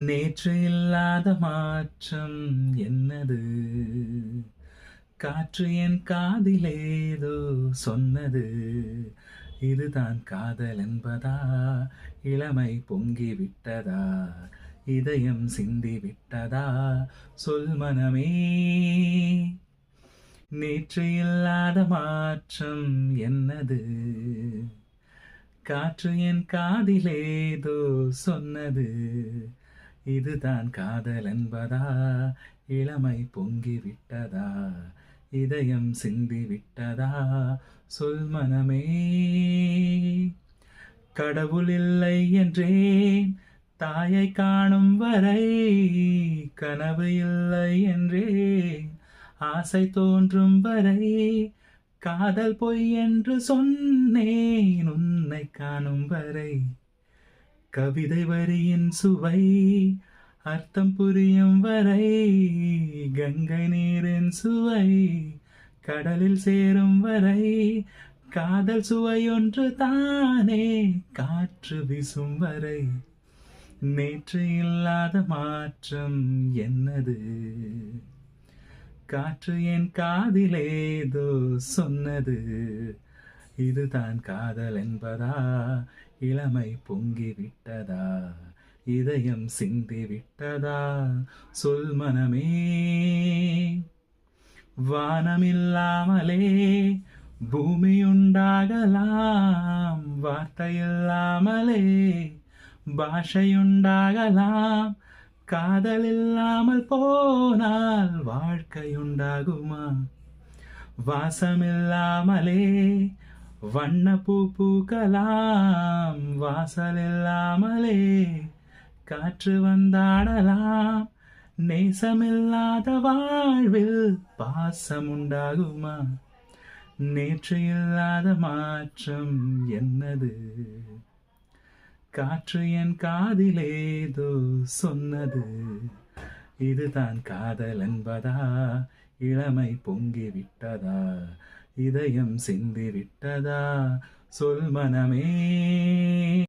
நேற்று இல்லாத மாற்றம் என்னது? காற்று என் காதிலேதோ சொன்னது. இதுதான் காதல் என்பதா? இளமை பொங்கி விட்டதா? இதயம் சிந்தி விட்டதா? சொல் மனமே. நேற்று இல்லாத மாற்றம் என்னது? காற்று என் காதிலேதோ சொன்னது. இதுதான் காதல் என்பதா? இளமை பொங்கி விட்டதா? இதயம் சிந்தி விட்டதா? சொல் மனமே. கடவுள் இல்லை என்றேன் தாயை காணும் வரை, கனவு இல்லை என்றேன் ஆசை தோன்றும் வரை, காதல் பொய் என்று சொன்னேன் உன்னை காணும் வரை. கவிதை வரியின் சுவை அர்த்தம் புரியும் வரை, கங்கை நீரின் சுவை கடலில் சேரும் வரை, காதல் சுவையொன்று தானே காற்று வீசும் வரை. நேற்று இல்லாத மாற்றம் என்னது? காற்று என் காதிலேதோ சொன்னது. இதுதான் காதல் என்பதா? இளமை பொங்கி விட்டதா? இதயம் சிந்தி விட்டதா? சொல் மனமே. வானமில்லாமலே பூமியுண்டாகலாம், வார்த்தையில்லாமலே பாஷையுண்டாகலாம். காதல் இல்லாமல் போனால் வாழ்க்கையுண்டாகுமா? வாசமில்லாமலே வண்ண பூ பூக்கலாம், வாசலில்லாமலே காற்று வந்தாடலாம். நேசமில்லாத வாழ்வில் பாசம் உண்டாகுமா? நேற்று இல்லாத மாற்றம் என்னது? காற்று என் காதிலேதோ சொன்னது. இதுதான் காதல் என்பதா? இளமை பொங்கி விட்டதா? இதயம் சிந்தி விட்டதா? சொல் மனமே.